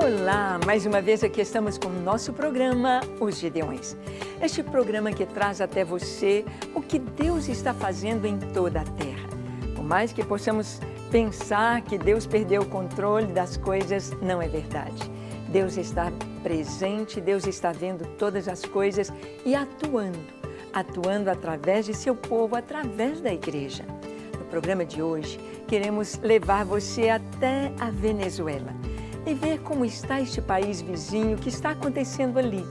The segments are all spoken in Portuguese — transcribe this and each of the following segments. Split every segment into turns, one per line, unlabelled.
Olá, mais uma vez aqui estamos com o nosso programa Os Gideões. Este programa que traz até você o que Deus está fazendo em toda a terra. Por mais que possamos pensar que Deus perdeu o controle das coisas, não é verdade. Deus está presente, Deus está vendo todas as coisas e atuando através de seu povo, através da igreja. No programa de hoje, queremos levar você até a Venezuela e ver como está este país vizinho, o que está acontecendo ali.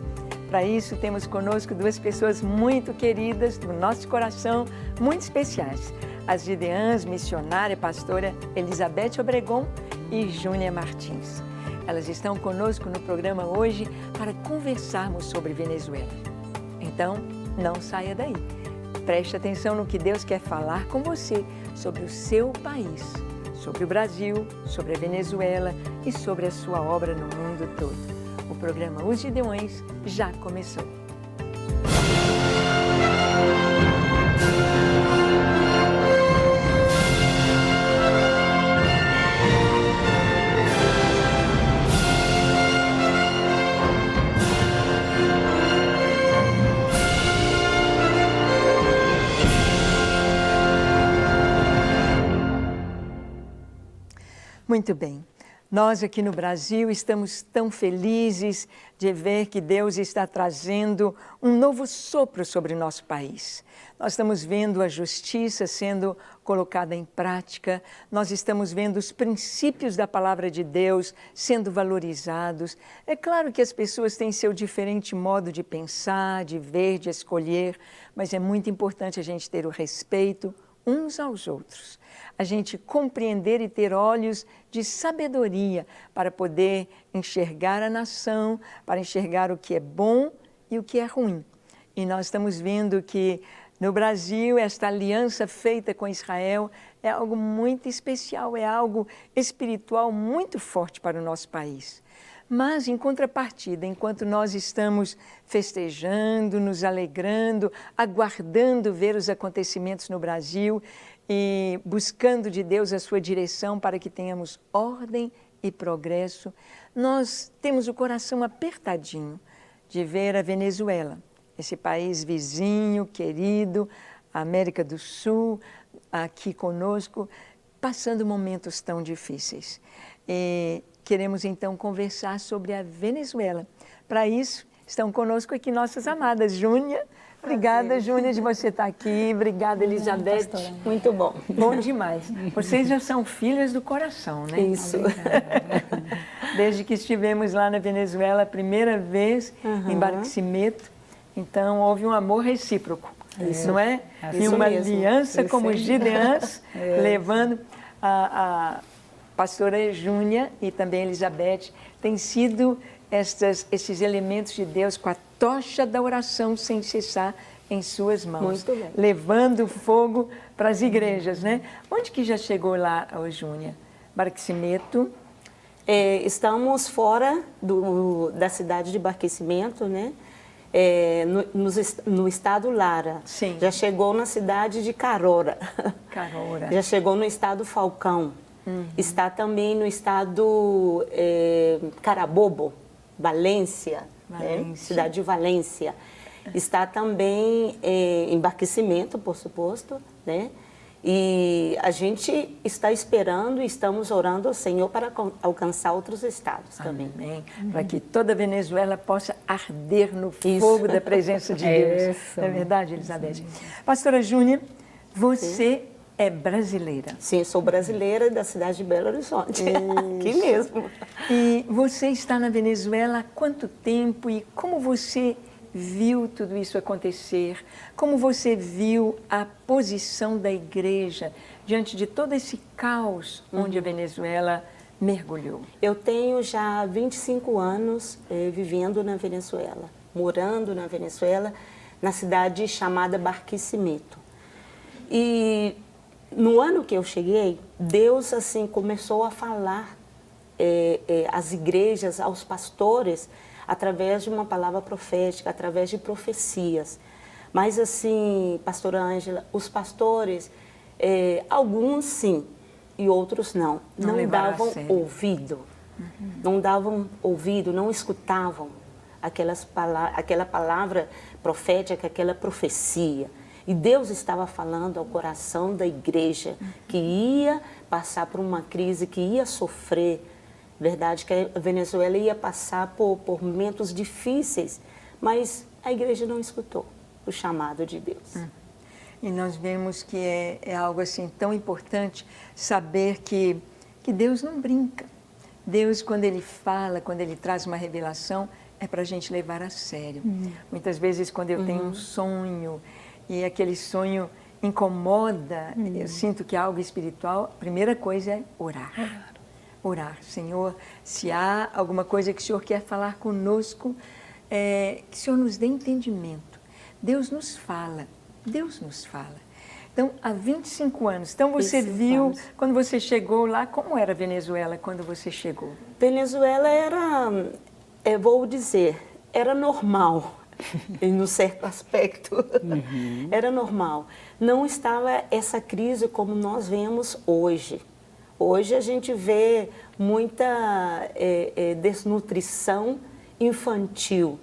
Para isso, temos conosco duas pessoas muito queridas do nosso coração, muito especiais. As Gideãs, missionária, pastora Elizabeth Obregon e Júnia Martins. Elas estão conosco no programa hoje para conversarmos sobre Venezuela. Então, não saia daí. Preste atenção no que Deus quer falar com você sobre o seu país, sobre o Brasil, sobre a Venezuela e sobre a sua obra no mundo todo. O programa Os Gideões já começou. Muito bem. Nós aqui no Brasil estamos tão felizes de ver que Deus está trazendo um novo sopro sobre o nosso país. Nós estamos vendo a justiça sendo colocada em prática, nós estamos vendo os princípios da palavra de Deus sendo valorizados. É claro que as pessoas têm seu diferente modo de pensar, de ver, de escolher, mas é muito importante a gente ter o respeito uns aos outros. A gente compreender e ter olhos de sabedoria para poder enxergar a nação, para enxergar o que é bom e o que é ruim. E nós estamos vendo que no Brasil esta aliança feita com Israel é algo muito especial, é algo espiritual muito forte para o nosso país. Mas, em contrapartida, enquanto nós estamos festejando, nos alegrando, aguardando ver os acontecimentos no Brasil e buscando de Deus a sua direção para que tenhamos ordem e progresso, nós temos o coração apertadinho de ver a Venezuela, esse país vizinho, querido, a América do Sul, aqui conosco, passando momentos tão difíceis. E queremos então conversar sobre a Venezuela. Para isso, estão conosco aqui nossas amadas Júnia. Obrigada, Júnia, de você estar aqui. Obrigada, Elizabeth.
Muito bom.
Bom demais. Vocês já são filhas do coração, né?
Isso.
Desde que estivemos lá na Venezuela a primeira vez, em Barquisimeto, então houve um amor recíproco, não é? E uma aliança como Gideãs, levando a pastora Júnia e também Elizabeth, tem sido esses elementos de Deus com a tocha da oração sem cessar em suas mãos, levando fogo para as igrejas, né? Onde que já chegou lá, Júnia? Barquisimeto?
Estamos fora da cidade de Barquisimeto, né? No estado Lara.
Sim.
Já chegou na cidade de Carora. Já chegou no estado Falcão. Está também no estado Carabobo, Valência. Né? Cidade de Valência. Está também em Barquisimeto, por suposto, né? E a gente está esperando e estamos orando ao Senhor para alcançar outros estados também.
Amém. Para que toda a Venezuela possa arder no fogo da presença de Deus. Não é verdade, Elizabeth? Pastora Júnia, você é brasileira.
Sim, sou brasileira da cidade de Belo Horizonte, aqui mesmo.
E você está na Venezuela há quanto tempo e como você viu tudo isso acontecer? Como você viu a posição da igreja diante de todo esse caos onde a Venezuela mergulhou?
Eu tenho já 25 anos vivendo na Venezuela, morando na Venezuela, na cidade chamada Barquisimeto. E no ano que eu cheguei, Deus assim começou a falar às igrejas, aos pastores, através de uma palavra profética, através de profecias. Mas assim, pastora Ângela, os pastores, alguns sim e outros não davam ouvido. Não davam ouvido, não escutavam aquela palavra profética, aquela profecia. E Deus estava falando ao coração da igreja que ia passar por uma crise, que ia sofrer. Verdade que a Venezuela ia passar por momentos difíceis, mas a igreja não escutou o chamado de Deus.
E nós vemos que é algo assim tão importante saber que Deus não brinca. Deus, quando Ele fala, quando Ele traz uma revelação, é para a gente levar a sério. Muitas vezes, quando eu tenho um sonho e aquele sonho incomoda, eu sinto que é algo espiritual, a primeira coisa é orar. Orar. Senhor, se há alguma coisa que o Senhor quer falar conosco, que o Senhor nos dê entendimento. Deus nos fala. Deus nos fala. Então, há 25 anos. Então, você viu, quando você chegou lá, como era a Venezuela quando você chegou?
Venezuela era, vou dizer, era normal, em um certo aspecto. Era normal. Não estava essa crise como nós vemos hoje. Hoje a gente vê muita desnutrição infantil.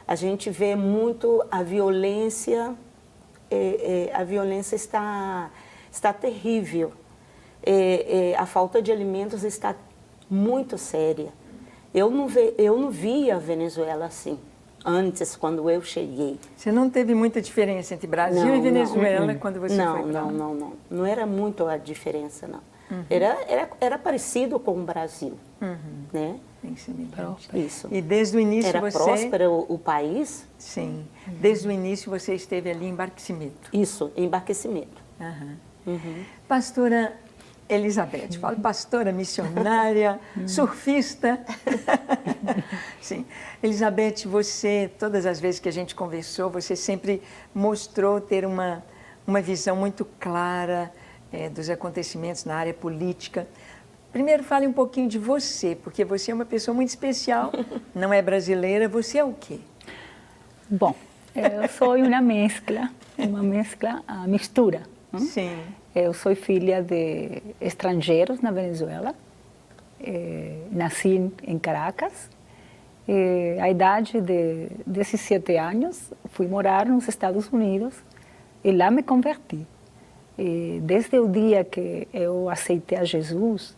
A gente vê muito a violência está terrível. A falta de alimentos está muito séria. Eu não via a Venezuela assim, antes, quando eu cheguei.
Você não teve muita diferença entre Brasil e Venezuela quando você foi para lá?
Não. Não era muito a diferença, não. Era parecido com o Brasil, né?
Bem semelhante.
Isso.
E desde o início
era próspero o país?
Sim. Desde o início você esteve ali em Barquisimeto.
Isso, em Barquisimeto.
Pastora Elizabeth, falo pastora, missionária, surfista. Sim. Elizabeth, você, todas as vezes que a gente conversou, você sempre mostrou ter uma visão muito clara dos acontecimentos na área política. Primeiro, fale um pouquinho de você, porque você é uma pessoa muito especial, não é brasileira. Você é o quê?
Bom, eu sou uma mistura.
Sim.
Eu sou filha de estrangeiros na Venezuela. Nasci em Caracas. À idade de 17 anos, fui morar nos Estados Unidos e lá me converti. Desde o dia que eu aceitei a Jesus,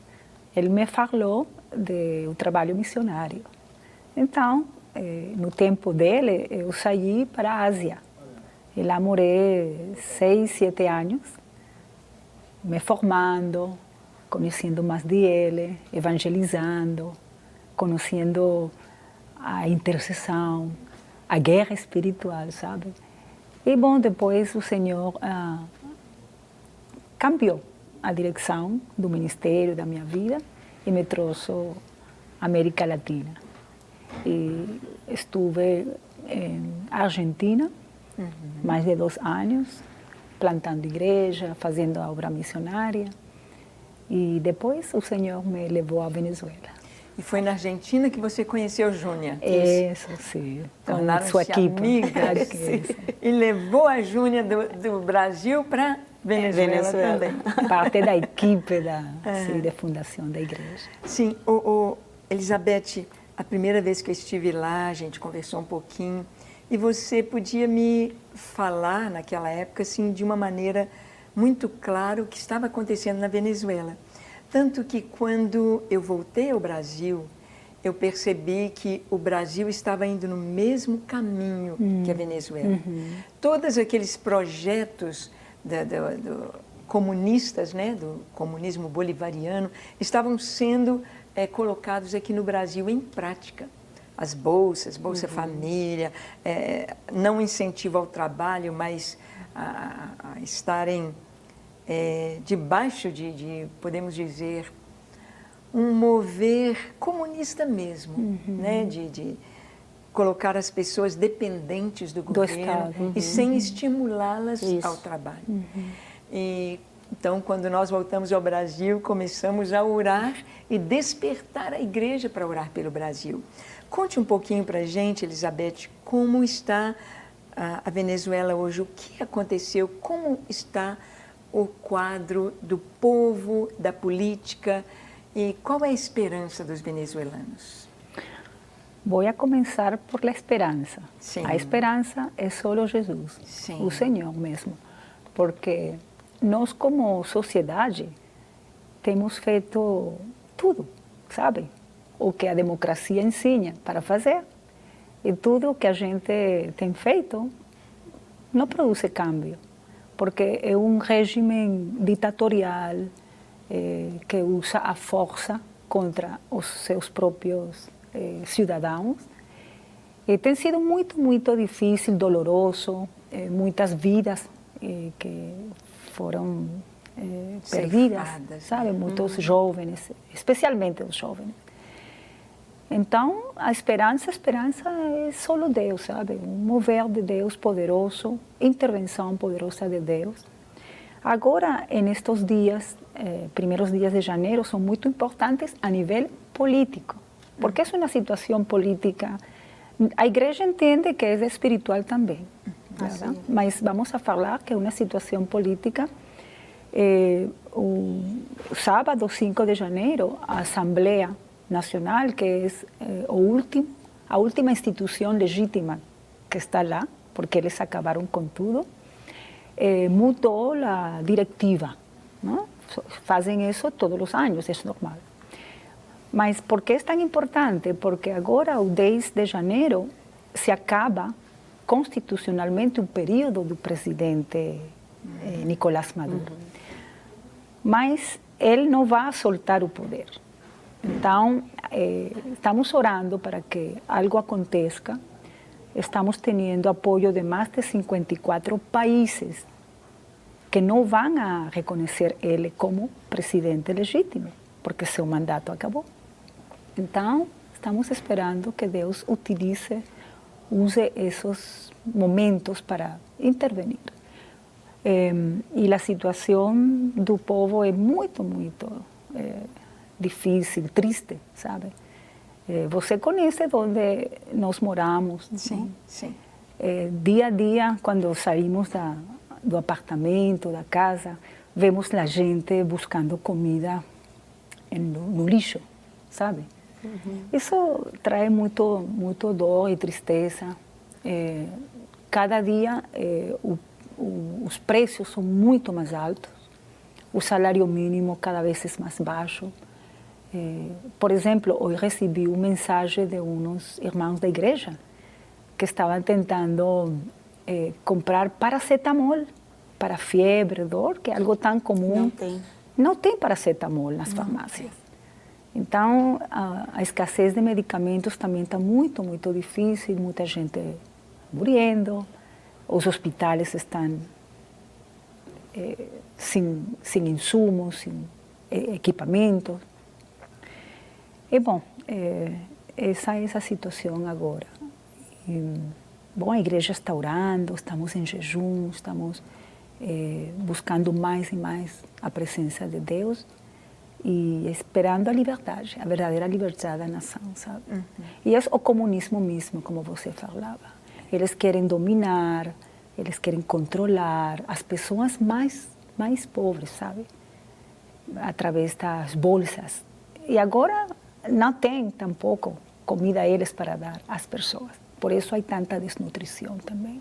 ele me falou do trabalho missionário. Então, no tempo dele, eu saí para a Ásia. E lá morei 6, 7 anos, me formando, conhecendo mais de ele, evangelizando, conhecendo a intercessão, a guerra espiritual, sabe? E, bom, depois o Senhor cambiou a direção do ministério da minha vida e me trouxe à América Latina. E estive em Argentina, mais de 2 anos, plantando igreja, fazendo a obra missionária. E depois o Senhor me levou à Venezuela.
E foi na Argentina que você conheceu o Júnior?
Isso, sim.
Com sua equipe. Amigas, e levou a Júnior do Brasil para Venezuela também.
Parte da equipe da fundação da igreja.
Sim, Elizabeth, a primeira vez que eu estive lá, a gente conversou um pouquinho, e você podia me falar, naquela época, assim, de uma maneira muito clara o que estava acontecendo na Venezuela. Tanto que quando eu voltei ao Brasil, eu percebi que o Brasil estava indo no mesmo caminho que a Venezuela. Todos aqueles projetos comunistas, né, do comunismo bolivariano, estavam sendo colocados aqui no Brasil em prática. As bolsas, Bolsa Família, não incentivo ao trabalho, mas a estarem debaixo de, podemos dizer, um mover comunista mesmo, né, de colocar as pessoas dependentes do governo e sem estimulá-las ao trabalho. E, então, quando nós voltamos ao Brasil, começamos a orar e despertar a igreja para orar pelo Brasil. Conte um pouquinho para a gente, Elizabeth, como está a Venezuela hoje, o que aconteceu, como está o quadro do povo, da política E qual é a esperança dos venezuelanos?
Vou a começar por la esperança.
Sim.
A esperança é só Jesus,
Sim.
o Senhor mesmo. Porque nós, como sociedade, temos feito tudo, sabe? O que a democracia ensina para fazer. E tudo o que a gente tem feito não produz câmbio. Porque é um regime ditatorial que usa a força contra os seus próprios cidadãos. E tem sido muito, muito difícil, doloroso, muitas vidas que foram perdidas, sabe? Muitos jovens, especialmente os jovens. Então, a esperança é só Deus, sabe? Um mover de Deus poderoso, intervenção poderosa de Deus. Agora, nestes dias, primeiros dias de janeiro, são muito importantes a nível político, porque é uma situação política. A igreja entende que é espiritual também, mas vamos a falar que é uma situação política. O sábado, 5 de janeiro, a Assembleia Nacional, que é a última instituição legítima que está lá, porque eles acabaram com tudo, mudou a diretiva. Não? Fazem isso todos os anos, é normal. Mas por que é tão importante? Porque agora, o 10 de janeiro, se acaba constitucionalmente o período do presidente Nicolás Maduro. Mas ele não vai soltar o poder. Então, estamos orando para que algo aconteça. Estamos tendo apoio de mais de 54 países que não vão a reconhecer ele como presidente legítimo, porque seu mandato acabou. Então, estamos esperando que Deus use esses momentos para intervenir. E a situação do povo é muito, muito difícil, triste, sabe? Você conhece onde nós moramos?
Sim, sim.
Dia a dia, quando saímos do apartamento, da casa, vemos a gente buscando comida no lixo, sabe? Isso traz muito dor e tristeza. Cada dia os preços são muito mais altos, o salário mínimo cada vez é mais baixo. Por exemplo, hoje recebi uma mensagem de uns irmãos da igreja que estavam tentando comprar paracetamol para febre, dor, que é algo tão comum. Não tem paracetamol nas farmácias. Então, a escassez de medicamentos também está muito, muito difícil, muita gente morrendo, os hospitais estão sem insumos, sem equipamentos. E, bom, essa é a situação agora. Bom, a igreja está orando, estamos em jejum, estamos buscando mais e mais a presença de Deus e esperando a liberdade, a verdadeira liberdade da nação, sabe? E é o comunismo mesmo, como você falava. Eles querem dominar, eles querem controlar as pessoas mais pobres, sabe? Através das bolsas. E agora não tem tampouco comida a eles para dar às pessoas. Por isso há tanta desnutrição também.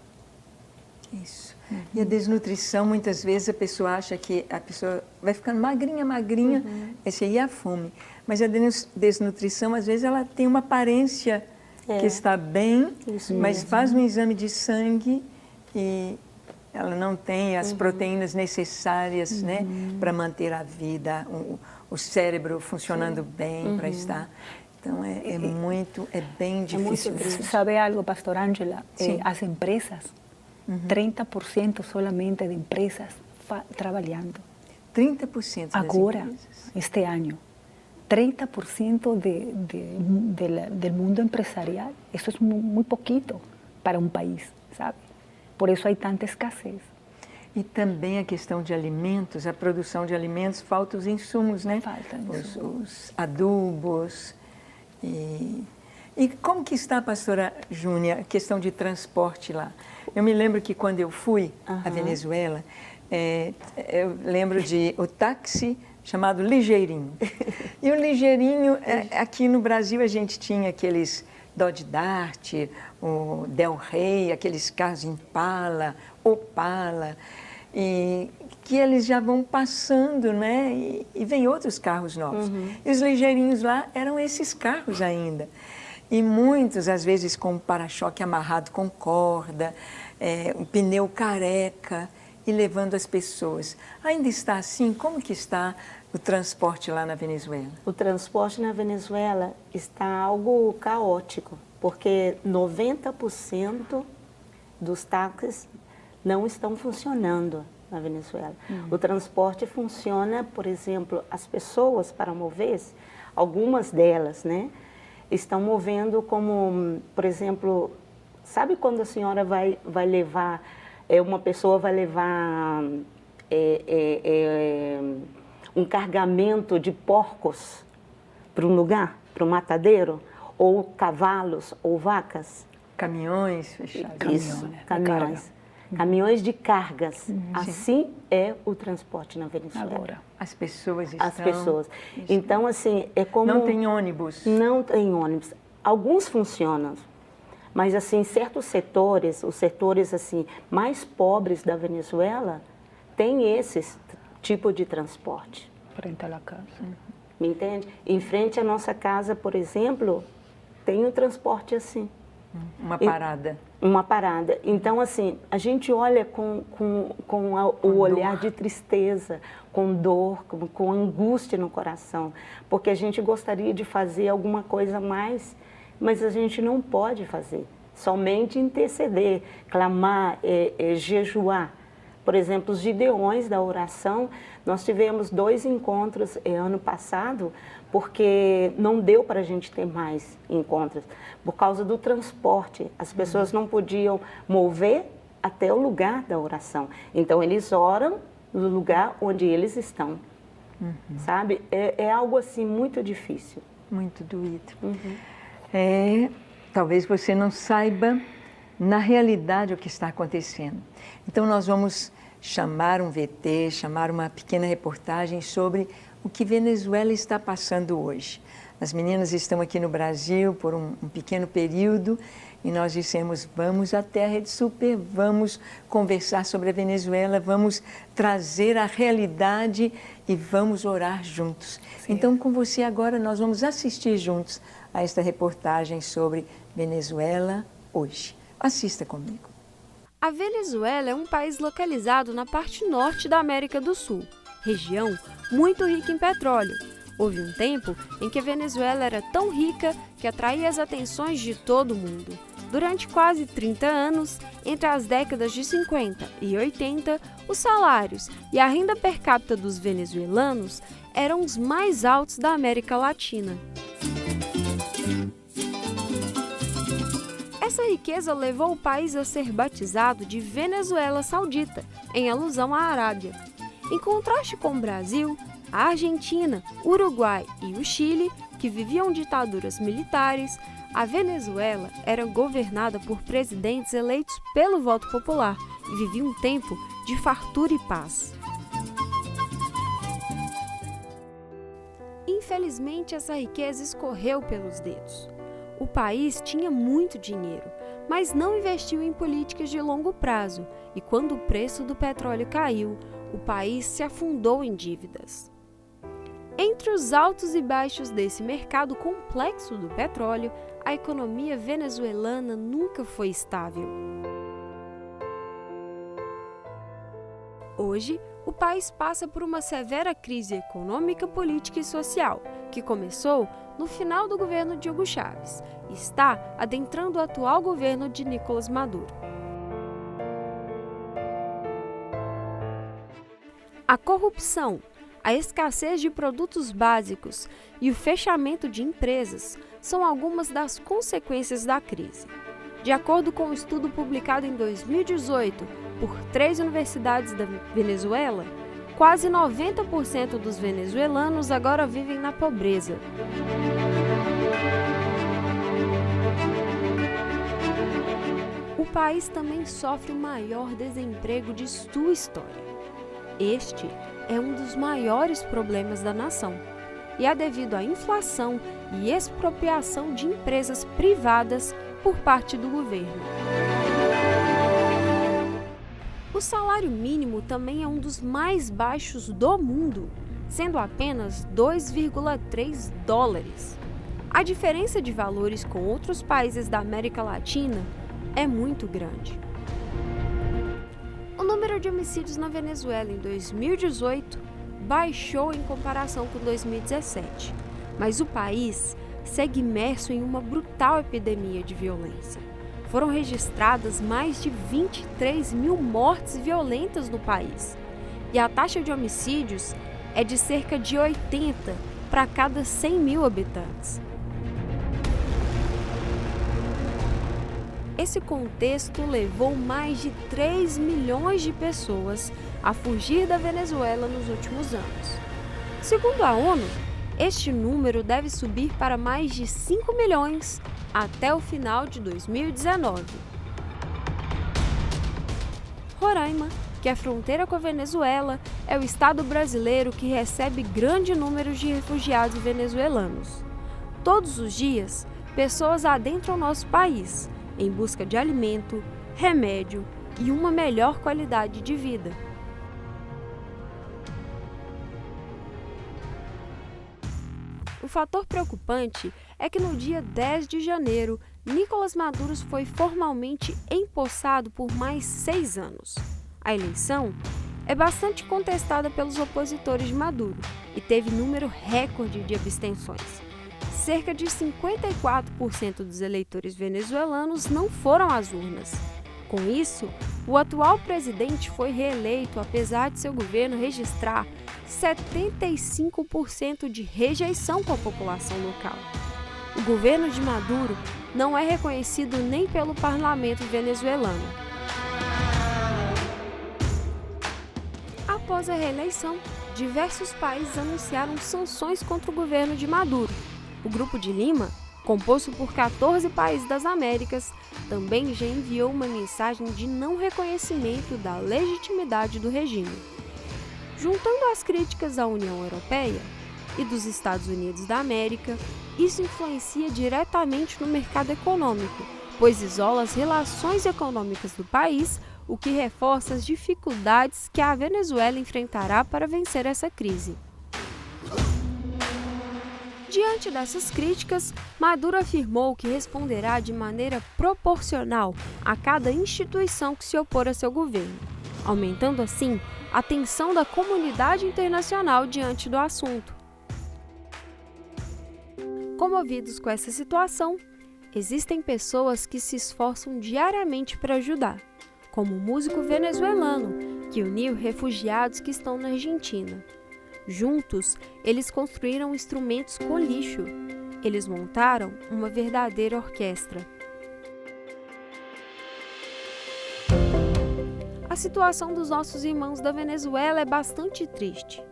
Isso. E a desnutrição, muitas vezes a pessoa acha que a pessoa vai ficando magrinha, esse aí é a fome. Mas a desnutrição, às vezes, ela tem uma aparência que está bem, mas faz um exame de sangue e ela não tem as proteínas necessárias, né, para manter a vida, o cérebro funcionando bem para estar. Então, é bem difícil.
Sabe algo, pastor Ângela? As empresas, 30% solamente de empresas trabalhando.
30% das
agora,
empresas?
Este ano. 30% do mundo empresarial. Isso é muito pouquito para um país, sabe? Por isso há tanta escassez.
E também a questão de alimentos, a produção de alimentos, faltam os insumos, né?
Faltam
os adubos. E como que está, pastora Júnia, a questão de transporte lá? Eu me lembro que quando eu fui à Venezuela, eu lembro de o táxi chamado Ligeirinho. E o Ligeirinho, aqui no Brasil a gente tinha aqueles Dodge Dart, o Del Rey, aqueles carros Impala, Opala, e que eles já vão passando, né? E vem outros carros novos. E os ligeirinhos lá eram esses carros ainda. E muitos, às vezes, com o para-choque amarrado com corda, um pneu careca e levando as pessoas. Ainda está assim? Como que está o transporte lá na Venezuela?
O transporte na Venezuela está algo caótico, porque 90% dos táxis não estão funcionando na Venezuela. O transporte funciona, por exemplo, as pessoas para mover-se, algumas delas, né, estão movendo como, por exemplo, sabe quando a senhora vai levar, uma pessoa vai levar um carregamento de porcos para um lugar, para um matadeiro, ou cavalos, ou vacas?
Caminhões fechados.
Isso, caminhões. Caminhões de cargas. Assim é o transporte na Venezuela.
Agora.
As pessoas estão...
As pessoas. Então, assim, é como...
Não tem ônibus?
Não tem ônibus. Alguns funcionam, mas, assim, certos setores, os setores, assim, mais pobres da Venezuela, têm esse tipo de transporte.
Frente à casa.
Me entende? Em frente à nossa casa, por exemplo, tem um transporte assim.
Uma parada.
Uma parada. Então, assim, a gente olha com o olhar de tristeza, com dor, com angústia no coração, porque a gente gostaria de fazer alguma coisa a mais, mas a gente não pode fazer. Somente interceder, clamar, jejuar. Por exemplo, os gideões da oração, nós tivemos 2 encontros ano passado, porque não deu para a gente ter mais encontros, por causa do transporte. As pessoas não podiam mover até o lugar da oração. Então, eles oram no lugar onde eles estão, sabe? É algo assim muito difícil.
Muito doído. Talvez você não saiba, na realidade, o que está acontecendo. Então, nós vamos chamar um VT, chamar uma pequena reportagem sobre o que Venezuela está passando hoje. As meninas estão aqui no Brasil por um pequeno período e nós dissemos, vamos até a Rede Super, vamos conversar sobre a Venezuela, vamos trazer a realidade e vamos orar juntos. Sim. Então, com você agora, nós vamos assistir juntos a esta reportagem sobre Venezuela hoje. Assista comigo.
A Venezuela é um país localizado na parte norte da América do Sul, região muito rica em petróleo. Houve um tempo em que a Venezuela era tão rica que atraía as atenções de todo mundo. Durante quase 30 anos, entre as décadas de 50 e 80, os salários e a renda per capita dos venezuelanos eram os mais altos da América Latina. Essa riqueza levou o país a ser batizado de Venezuela Saudita, em alusão à Arábia. Em contraste com o Brasil, a Argentina, o Uruguai e o Chile, que viviam ditaduras militares, a Venezuela era governada por presidentes eleitos pelo voto popular e vivia um tempo de fartura e paz. Infelizmente, essa riqueza escorreu pelos dedos. O país tinha muito dinheiro, mas não investiu em políticas de longo prazo e quando o preço do petróleo caiu, o país se afundou em dívidas. Entre os altos e baixos desse mercado complexo do petróleo, a economia venezuelana nunca foi estável. Hoje, o país passa por uma severa crise econômica, política e social, que começou no final do governo de Hugo Chávez e está adentrando o atual governo de Nicolás Maduro. A corrupção, a escassez de produtos básicos e o fechamento de empresas são algumas das consequências da crise. De acordo com um estudo publicado em 2018 por 3 universidades da Venezuela, quase 90% dos venezuelanos agora vivem na pobreza. O país também sofre o maior desemprego de sua história. Este é um dos maiores problemas da nação e é devido à inflação e expropriação de empresas privadas por parte do governo. O salário mínimo também é um dos mais baixos do mundo, sendo apenas 2,3 dólares. A diferença de valores com outros países da América Latina é muito grande. O número de homicídios na Venezuela em 2018 baixou em comparação com 2017, mas o país segue imerso em uma brutal epidemia de violência. Foram registradas mais de 23 mil mortes violentas no país, e a taxa de homicídios é de cerca de 80 para cada 100 mil habitantes. Esse contexto levou mais de 3 milhões de pessoas a fugir da Venezuela nos últimos anos. Segundo a ONU, este número deve subir para mais de 5 milhões até o final de 2019. Roraima, que é fronteira com a Venezuela, é o estado brasileiro que recebe grande número de refugiados venezuelanos. Todos os dias, pessoas adentram nosso país em busca de alimento, remédio e uma melhor qualidade de vida. O fator preocupante é que no dia 10 de janeiro, Nicolás Maduro foi formalmente empossado por mais 6 anos. A eleição é bastante contestada pelos opositores de Maduro e teve número recorde de abstenções. Cerca de 54% dos eleitores venezuelanos não foram às urnas. Com isso, o atual presidente foi reeleito apesar de seu governo registrar 75% de rejeição com a população local. O governo de Maduro não é reconhecido nem pelo parlamento venezuelano. Após a reeleição, diversos países anunciaram sanções contra o governo de Maduro. O Grupo de Lima, composto por 14 países das Américas, também já enviou uma mensagem de não reconhecimento da legitimidade do regime. Juntando as críticas à União Europeia e dos Estados Unidos da América, isso influencia diretamente no mercado econômico, pois isola as relações econômicas do país, o que reforça as dificuldades que a Venezuela enfrentará para vencer essa crise. Diante dessas críticas, Maduro afirmou que responderá de maneira proporcional a cada instituição que se opor a seu governo, aumentando assim a tensão da comunidade internacional diante do assunto. Comovidos com essa situação, existem pessoas que se esforçam diariamente para ajudar, como o músico venezuelano, que uniu refugiados que estão na Argentina. Juntos, eles construíram instrumentos com lixo. Eles montaram uma verdadeira orquestra. A situação dos nossos irmãos da Venezuela é bastante triste,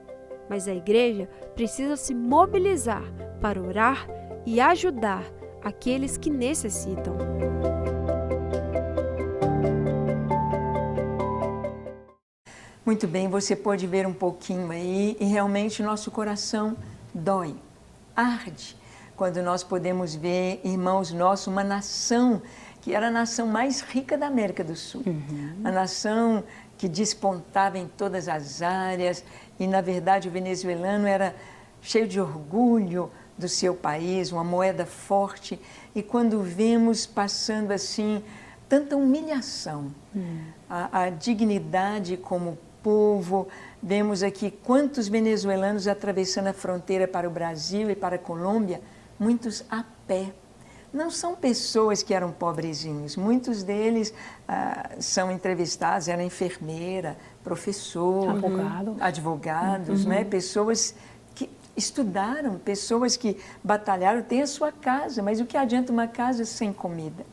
mas a igreja precisa se mobilizar para orar e ajudar aqueles que necessitam.
Muito bem, você pode ver um pouquinho aí e realmente nosso coração dói, arde, quando nós podemos ver, irmãos nossos, uma nação que era a nação mais rica da América do Sul, a nação que despontava em todas as áreas e, na verdade, o venezuelano era cheio de orgulho do seu país, uma moeda forte, e quando vemos passando assim tanta humilhação, a dignidade como povo, vemos aqui quantos venezuelanos atravessando a fronteira para o Brasil e para a Colômbia, muitos a pé. Não são pessoas que eram pobrezinhos, muitos deles são entrevistados, eram enfermeira, professor, advogados, né? Pessoas que estudaram, pessoas que batalharam, têm a sua casa, mas o que adianta uma casa sem comida?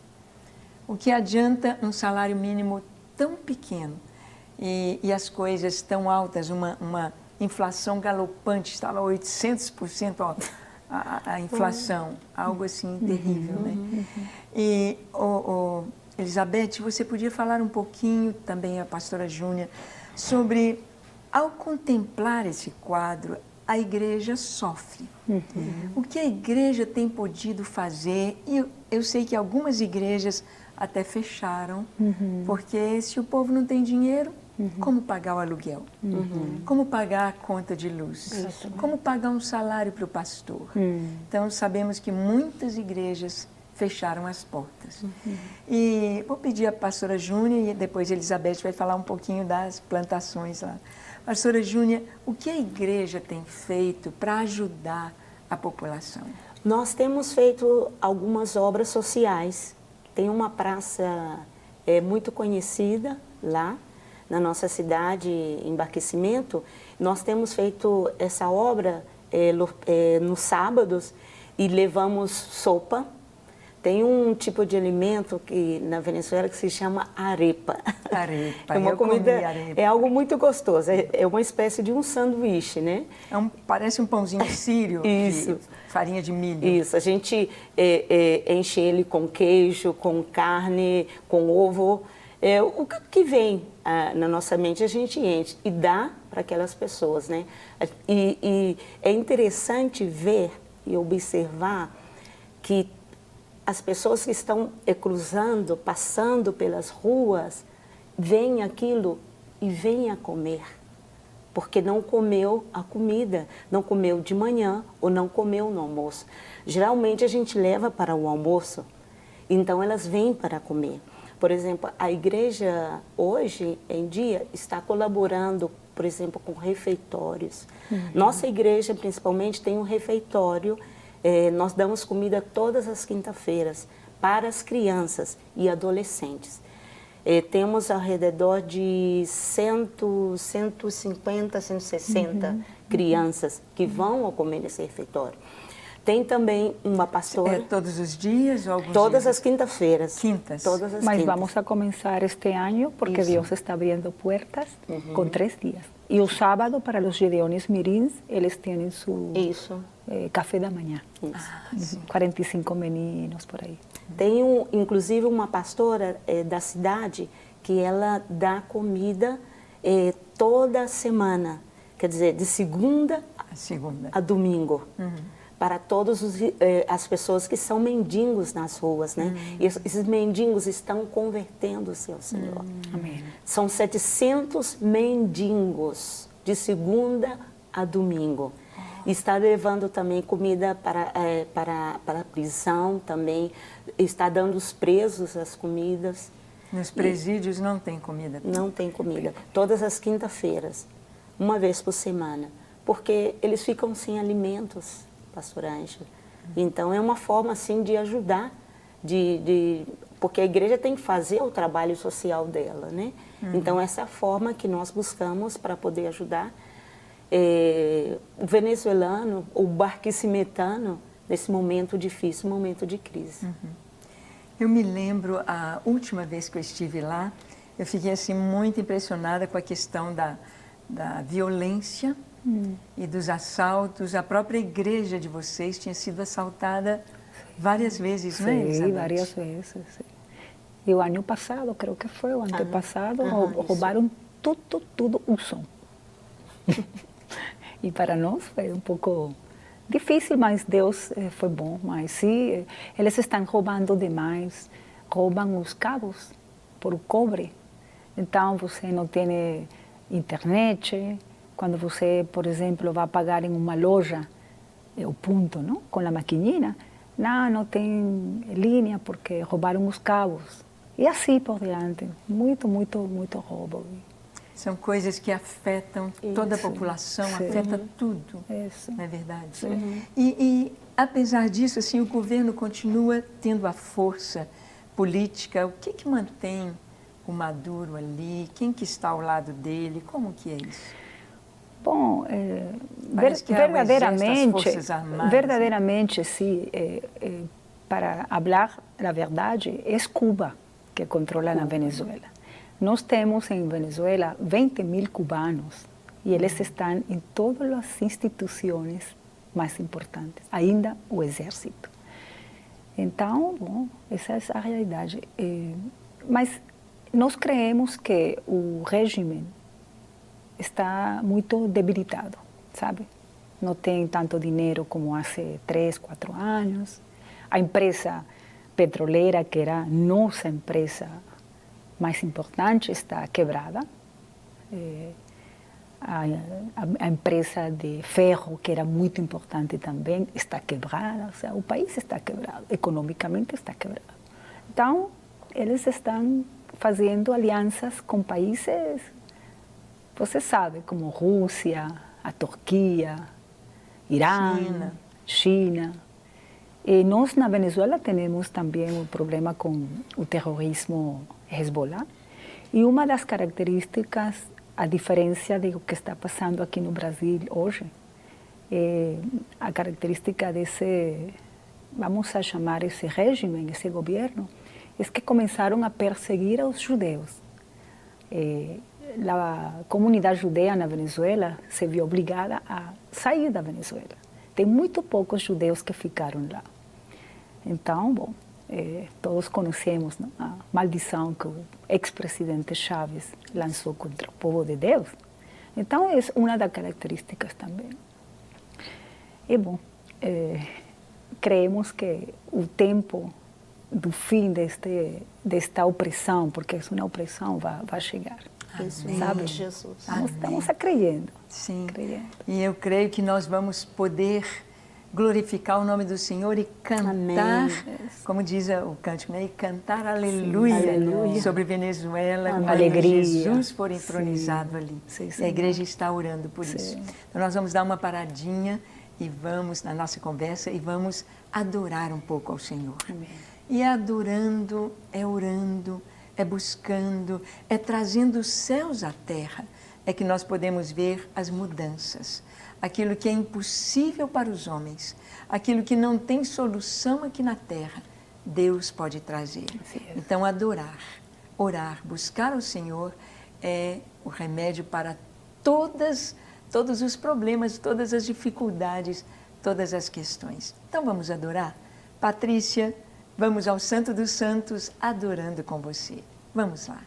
O que adianta um salário mínimo tão pequeno? E as coisas tão altas, uma inflação galopante, estava 800% a inflação, algo assim terrível, né? E, Elizabeth, você podia falar um pouquinho, também a pastora Júnia, sobre ao contemplar esse quadro, a igreja sofre. O que a igreja tem podido fazer, e eu sei que algumas igrejas até fecharam, porque se o povo não tem dinheiro, como pagar o aluguel? Como pagar a conta de luz? Como pagar um salário para o pastor? Então, sabemos que muitas igrejas fecharam as portas. E vou pedir à pastora Júnia, e depois a Elizabeth vai falar um pouquinho das plantações lá. Pastora Júnia, o que a igreja tem feito para ajudar a população?
Nós temos feito algumas obras sociais. Tem uma praça muito conhecida lá na nossa cidade, em Barquecimento. Nós temos feito essa obra nos sábados e levamos sopa. Tem um tipo de alimento que na Venezuela que se chama arepa.
Arepa,
é uma
eu
comida,
comi arepa.
É algo muito gostoso. É uma espécie de um sanduíche, né?
Parece um pãozinho sírio.
Isso.
Farinha de milho.
Isso. A gente enche ele com queijo, com carne, com ovo. O que vem na nossa mente a gente enche e dá para aquelas pessoas, né? E é interessante ver e observar que as pessoas que estão cruzando, passando pelas ruas, veem aquilo e vêm a comer, porque não comeu a comida, não comeu de manhã ou não comeu no almoço. Geralmente a gente leva para o almoço, então elas vêm para comer. Por exemplo, a igreja hoje em dia está colaborando, por exemplo, com refeitórios. Nossa igreja principalmente tem um refeitório. Nós damos comida todas as quinta-feiras para as crianças e adolescentes. Temos ao redor de 150, 160 crianças que vão comer nesse refeitório. Tem também uma pastora...
todos os dias ou alguns
Todas
dias?
as quintas-feiras.
Quintas.
Todas as
Mas
quintas.
vamos a comenzar este año porque
Isso.
Dios está abriendo puertas con 3 días. Y el sábado para los Gideones Mirins, eles tienen su
Isso.
café da manhã.
Isso.
45 meninos por aí.
Tem, inclusive, uma pastora da cidade que ela dá comida toda semana. Quer dizer, de segunda a domingo. Para todas as pessoas que são mendigos nas ruas, né? E esses mendigos estão convertendo-se ao Senhor.
Amém.
São 700 mendigos de segunda a domingo. Está levando também comida para a prisão também. Está dando os presos as comidas.
Nos presídios não tem comida?
Não tem comida. Todas as quinta-feiras, uma vez por semana. Porque eles ficam sem alimentos, pastor Ângelo. Então, é uma forma, assim, de ajudar, porque a igreja tem que fazer o trabalho social dela, né? Então, essa é a forma que nós buscamos para poder ajudar o venezuelano, o barquicimetano, nesse momento difícil, momento de crise.
Eu me lembro, a última vez que eu estive lá, eu fiquei assim muito impressionada com a questão da violência e dos assaltos. A própria igreja de vocês tinha sido assaltada várias vezes, não é, Elizabeth?
Sim, várias vezes. Sim. E o ano passado, creio que foi o antepassado, roubaram tudo o som. E para nós foi um pouco difícil, mas Deus foi bom. Mas sim, eles estão roubando demais, roubam os cabos por cobre. Então você não tem internet. Quando você, por exemplo, vai pagar em uma loja, o ponto, não? Com a maquininha, não tem linha porque roubaram os cabos. E assim por diante. Muito roubo.
São coisas que afetam toda a população, afeta tudo,
Isso.
não é verdade? E apesar disso, assim, o governo continua tendo a força política. O que mantém o Maduro ali? Quem que está ao lado dele? Como que é isso?
Bom, verdadeiramente, sim, para falar a verdade, é Cuba que controla na Venezuela. Nós temos em Venezuela 20.000 cubanos e eles estão em todas as instituições mais importantes, ainda o exército. Então, bom, essa é a realidade. Mas nós creemos que o regime está muito debilitado, sabe? Não tem tanto dinheiro como há 3, 4 anos. A empresa petroleira, que era nossa empresa mais importante, está quebrada. A empresa de ferro, que era muito importante também, está quebrada. Ou seja, o país está quebrado, economicamente está quebrado. Então, eles estão fazendo alianças com países, você sabe, como Rússia, a Turquia, Irã, China. E nós, na Venezuela, temos também um problema com o terrorismo Hezbollah. E uma das características, a diferença do que está passando aqui no Brasil hoje, é a característica desse, vamos a chamar esse regime, esse governo, é que começaram a perseguir os judeus. A comunidade judeia na Venezuela se viu obrigada a sair da Venezuela. Tem muito poucos judeus que ficaram lá. Então, bom, todos conhecemos, não, a maldição que o ex-presidente Chávez lançou contra o povo de Deus. Então, é uma das características também. E, bom, creemos que o tempo do fim desta opressão, porque é uma opressão, vai chegar.
Isso,
sabe?
Jesus.
Nós estamos acreditando.
Sim.
Acreditando.
E eu creio que nós vamos poder glorificar o nome do Senhor e cantar,
Amém.
como diz o cântico, né? E cantar aleluia,
aleluia.
sobre Venezuela,
Amém.
quando
Alegria.
Jesus for entronizado ali.
Sim,
E a igreja está orando por
Sim.
isso. Então nós vamos dar uma paradinha e vamos, na nossa conversa, e vamos adorar um pouco ao Senhor.
Amém.
E adorando, é orando, é buscando, é trazendo os céus à terra, é que nós podemos ver as mudanças. Aquilo que é impossível para os homens, aquilo que não tem solução aqui na terra, Deus pode trazer. Então, adorar, orar, buscar o Senhor é o remédio para todos os problemas, todas as dificuldades, todas as questões. Então, vamos adorar? Patrícia, vamos ao Santo dos Santos adorando com você. Vamos lá.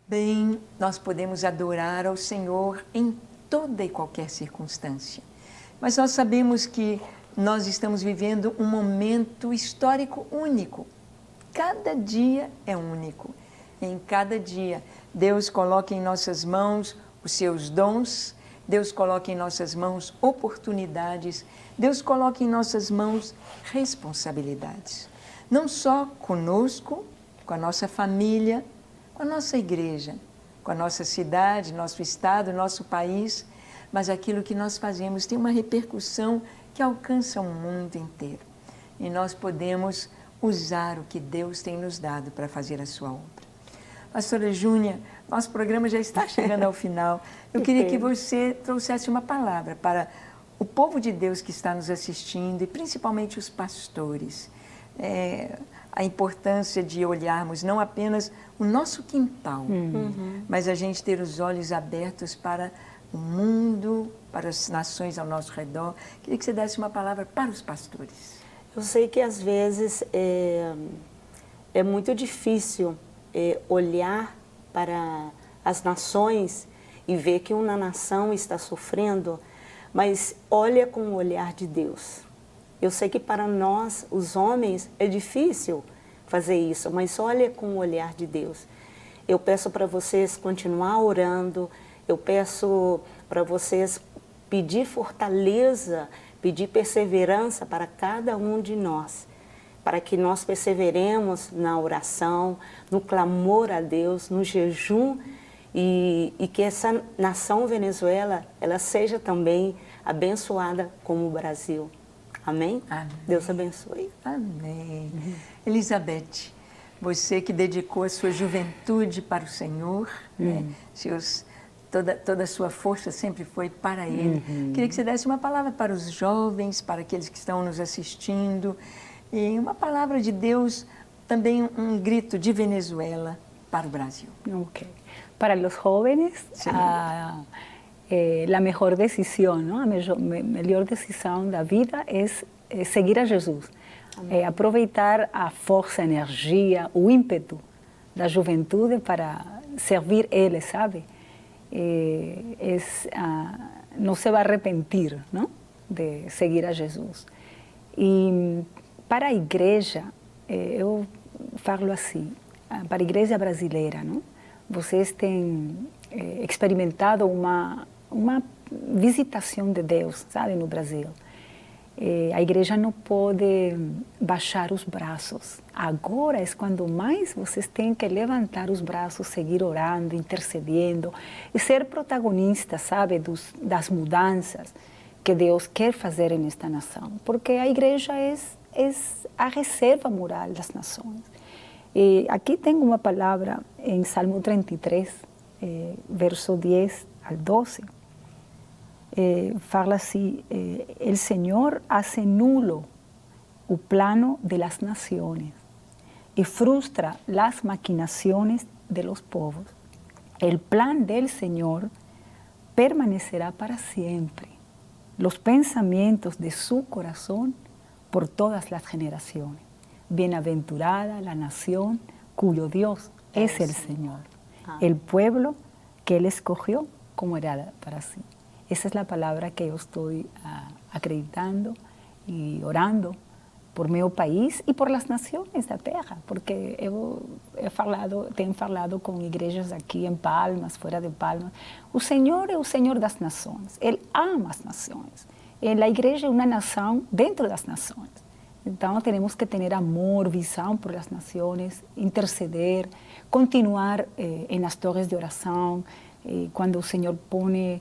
Bem, nós podemos adorar ao Senhor em toda e qualquer circunstância. Mas nós sabemos que nós estamos vivendo um momento histórico único. Cada dia é único. Em cada dia, Deus coloca em nossas mãos os seus dons, Deus coloca em nossas mãos oportunidades, Deus coloca em nossas mãos responsabilidades. Não só conosco, com a nossa família, com a nossa igreja, com a nossa cidade, nosso estado, nosso país, mas aquilo que nós fazemos tem uma repercussão que alcança o mundo inteiro. E nós podemos usar o que Deus tem nos dado para fazer a sua obra. Pastora Júnia, nosso programa já está chegando ao final. Eu queria que você trouxesse uma palavra para o povo de Deus que está nos assistindo e principalmente os pastores. A importância de olharmos não apenas o nosso quintal, mas a gente ter os olhos abertos para o mundo, para as nações ao nosso redor. Queria que você desse uma palavra para os pastores.
Eu sei que às vezes é muito difícil olhar para as nações e ver que uma nação está sofrendo, mas olha com o olhar de Deus. Eu sei que para nós, os homens, é difícil fazer isso, mas olha com o olhar de Deus. Eu peço para vocês continuar orando, eu peço para vocês pedir fortaleza, pedir perseverança para cada um de nós, para que nós perseveremos na oração, no clamor a Deus, no jejum e que essa nação Venezuela, ela seja também abençoada como o Brasil. Amém?
Amém.
Deus abençoe.
Amém. Elizabeth, você que dedicou a sua juventude para o Senhor, né? Toda a sua força sempre foi para Ele. Queria que você desse uma palavra para os jovens, para aqueles que estão nos assistindo, e uma palavra de Deus, também um grito de Venezuela para o Brasil.
Okay. Para los jóvenes, la mejor decisión, ¿no? A melhor decisão da vida é seguir a Jesus. Aproveitar a força, a energia, o ímpeto da juventude para servir Ele, sabe? Não se vai arrepentir, não? De seguir a Jesus. E para a igreja, eu falo assim, para a igreja brasileira, não? Vocês têm experimentado uma visitação de Deus, sabe, no Brasil. A igreja não pode baixar os braços. Agora é quando mais vocês têm que levantar os braços, seguir orando, intercedendo e ser protagonistas, sabe, das mudanças que Deus quer fazer nesta nação. Porque a igreja é a reserva moral das nações. E aqui tem uma palavra em Salmo 33, verso 10 ao 12. Fala assim, el Señor hace nulo o plano de las naciones y frustra las maquinaciones de los povos. El plan del Señor permanecerá para siempre, los pensamientos de su corazón por todas las generaciones. Bienaventurada la nación cuyo Dios es el Señor, el pueblo que Él escogió como heredad para sí. Essa é a palavra que eu estou acreditando e orando por meu país e por las nações da terra, porque eu tenho falado com igrejas aqui em Palmas, fora de Palmas. O Senhor é o Senhor das nações, Ele ama as nações. E a igreja é uma nação dentro das nações. Então, temos que ter amor, visão por as nações, interceder, continuar nas torres de oração, quando o Senhor põe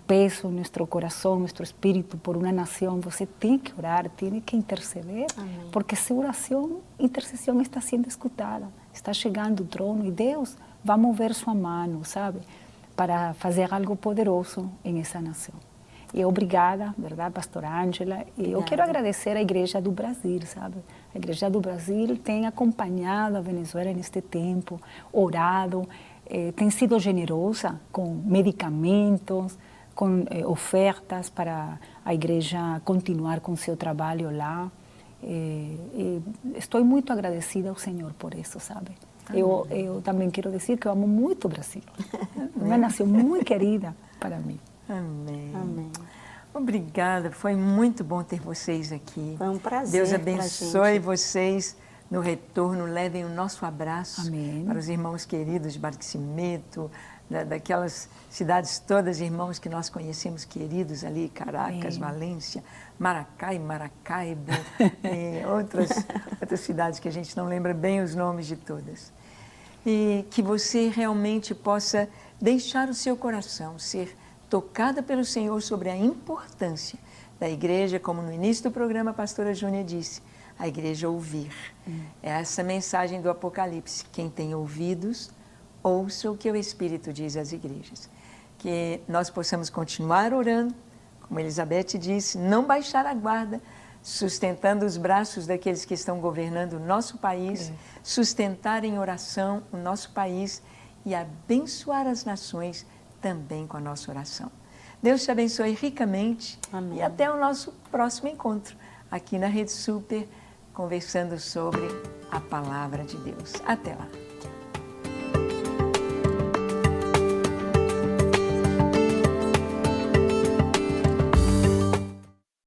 peso en nuestro corazón, nuestro espíritu por una nación, você tem que orar, tem que interceder, porque su oración, intercesión está siendo escutada, está chegando o trono e Deus vai mover sua mão, sabe, para fazer algo poderoso em essa nação. E obrigada, verdade, pastora Ângela, e eu quero agradecer à Igreja do Brasil, sabe, a Igreja do Brasil tem acompanhado a Venezuela neste tempo, orado, tem sido generosa com medicamentos, com ofertas para a igreja continuar com seu trabalho lá. Estou muito agradecida ao Senhor por isso, sabe? Eu também quero dizer que eu amo muito o Brasil. É uma nação muito querida para mim.
Amém.
Amém.
Obrigada, foi muito bom ter vocês aqui.
Foi um prazer.
Deus
pra
abençoe
gente.
vocês no retorno. Levem o nosso abraço
Amém.
para os irmãos queridos de Barquisimeto, daquelas cidades todas, irmãos que nós conhecemos queridos ali, Caracas,
Amém.
Valência, Maracaibo, outras cidades que a gente não lembra bem os nomes de todas. E que você realmente possa deixar o seu coração ser tocada pelo Senhor sobre a importância da igreja, como no início do programa a pastora Júnia disse, a igreja ouvir. É essa mensagem do Apocalipse. Quem tem ouvidos, ouça o que o Espírito diz às igrejas. Que nós possamos continuar orando, como Elizabeth disse, não baixar a guarda, sustentando os braços daqueles que estão governando o nosso país, sustentar em oração o nosso país e abençoar as nações também com a nossa oração. Deus te abençoe ricamente.
Amém.
E até o nosso próximo encontro aqui na Rede Super, conversando sobre a Palavra de Deus. Até lá.